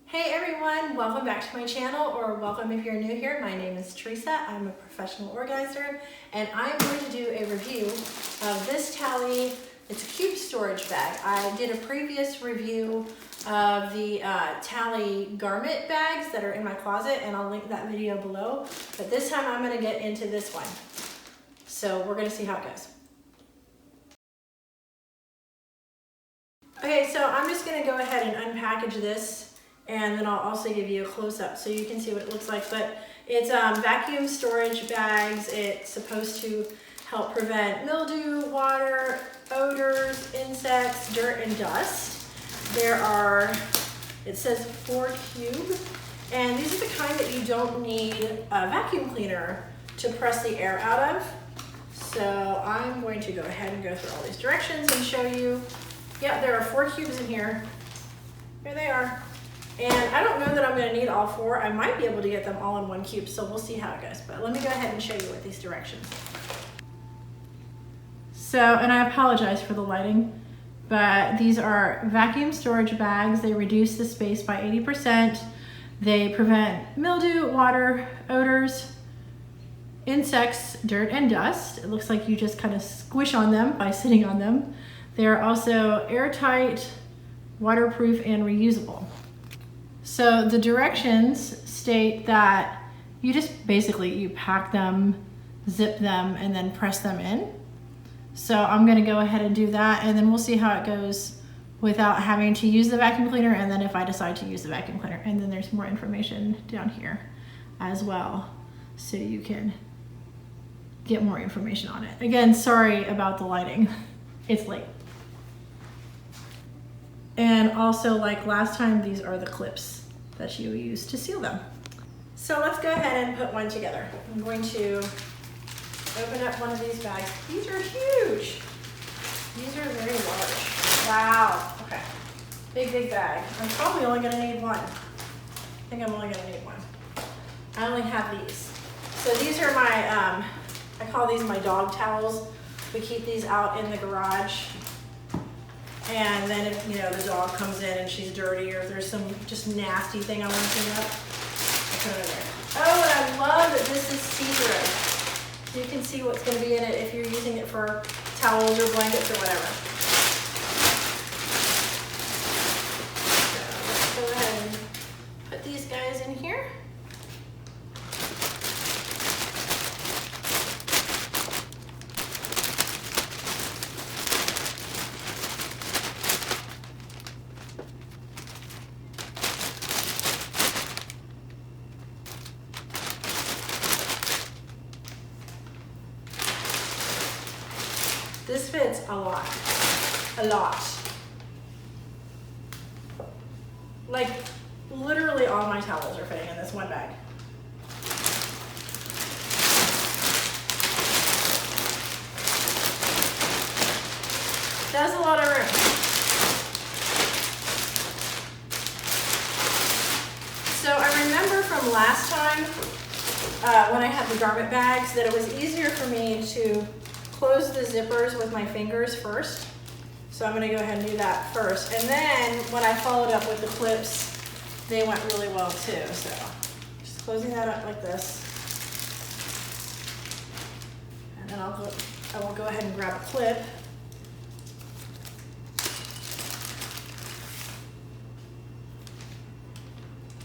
Hey everyone, welcome back to my channel, or welcome if you're new here. My name is Teresa. I'm a professional organizer, and I'm going to do a review of this Taili. It's a cube storage bag. I did a previous review of the Taili garment bags that are in my closet, and I'll link that video below. But this time I'm going to get into this one. So we're going to see how it goes. Okay, so I'm just going to go ahead and unpackage this, and then I'll also give you a close-up so you can see what it looks like. But it's vacuum storage bags. It's supposed to help prevent mildew, water, odors, insects, dirt, and dust. It says 4 cube, and these are the kind that you don't need a vacuum cleaner to press the air out of. So I'm going to go ahead and go through all these directions and show you. Yeah, there are 4 cubes in here. Here they are. And I don't know that I'm going to need all 4. I might be able to get them all in 1 cube, so we'll see how it goes. But let me go ahead and show you with these directions. So, and I apologize for the lighting, but these are vacuum storage bags. They reduce the space by 80%. They prevent mildew, water, odors, insects, dirt, and dust. It looks like you just kind of squish on them by sitting on them. They're also airtight, waterproof, and reusable. So the directions state that you just you pack them, zip them, and then press them in. So I'm going to go ahead and do that, and then we'll see how it goes without having to use the vacuum cleaner, and then if I decide to use the vacuum cleaner. And then there's more information down here as well, so you can get more information on it. Again, sorry about the lighting. It's late. And also, like last time, these are the clips that you use to seal them. So let's go ahead and put one together. I'm going to open up one of these bags. These are huge. These are very large. Wow. Okay. Big bag. I'm probably only gonna need one. I think I'm only gonna need one. I only have these. So these are my, I call these my dog towels. We keep these out in the garage. And then if, the dog comes in and she's dirty, or if there's some just nasty thing I want to clean up, I put it in there. Oh, and I love that this is see-through. So you can see what's going to be in it if you're using it for towels or blankets or whatever. So let's go ahead and put these guys in here. This fits a lot. Like, literally all my towels are fitting in this one bag. That's a lot of room. So I remember from last time, when I had the garment bags, that it was easier for me to close the zippers with my fingers first. So I'm gonna go ahead and do that first. And then when I followed up with the clips, they went really well too. So just closing that up like this. And then I will go ahead and grab a clip.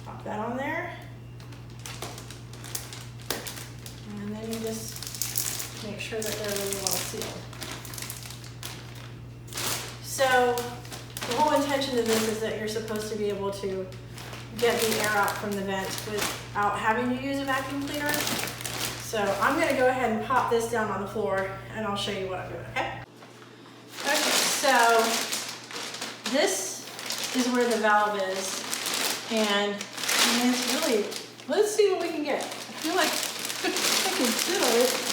Pop that on there. And then you just make sure that they're really well sealed. So the whole intention of this is that you're supposed to be able to get the air out from the vents without having to use a vacuum cleaner. So I'm going to go ahead and pop this down on the floor, and I'll show you what I'm doing, okay? Okay, so this is where the valve is, and it's really, let's see what we can get. I feel like I can sit on it.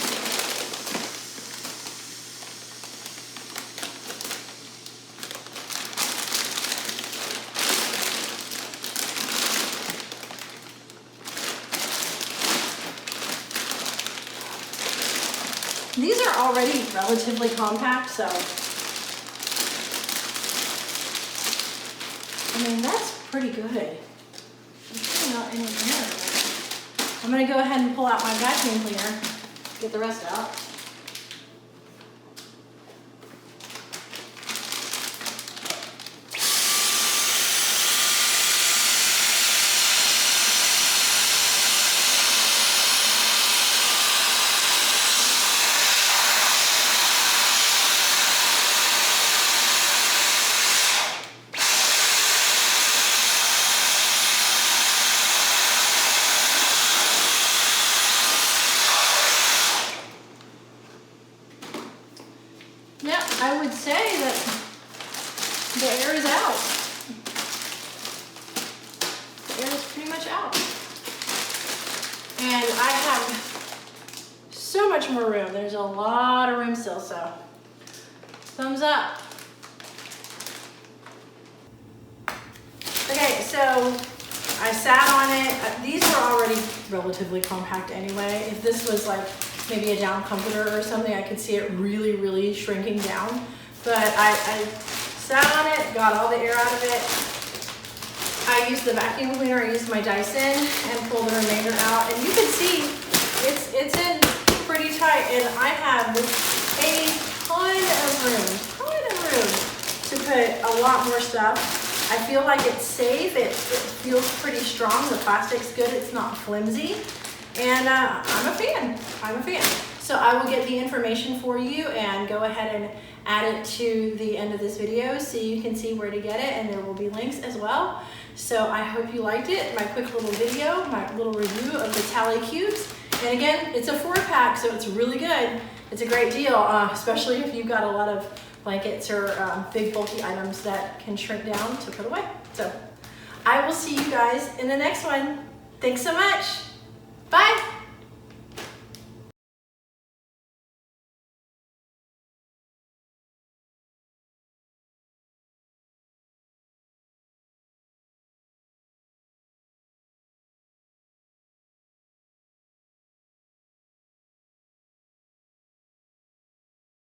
These are already relatively compact, so I mean, that's pretty good. There's really not any in there. I'm gonna go ahead and pull out my vacuum cleaner, get the rest out. Yeah, I would say that the air is out. The air is pretty much out. And I have so much more room. There's a lot of room still, so thumbs up. Okay, so I sat on it. These were already relatively compact anyway. If this was like maybe a down comforter or something, I could see it really, really shrinking down. But I sat on it, got all the air out of it. I used the vacuum cleaner, I used my Dyson and pulled the remainder out. And you can see it's in pretty tight, and I have a ton of room to put a lot more stuff. I feel like it's safe, it feels pretty strong, the plastic's good, it's not flimsy. And I'm a fan. So I will get the information for you and go ahead and add it to the end of this video so you can see where to get it, and there will be links as well. So I hope you liked it, my quick little video, my little review of the Taili cubes. And again, it's a 4-pack, so it's really good. It's a great deal, especially if you've got a lot of blankets or big bulky items that can shrink down to put away. So I will see you guys in the next one. Thanks so much. Bye.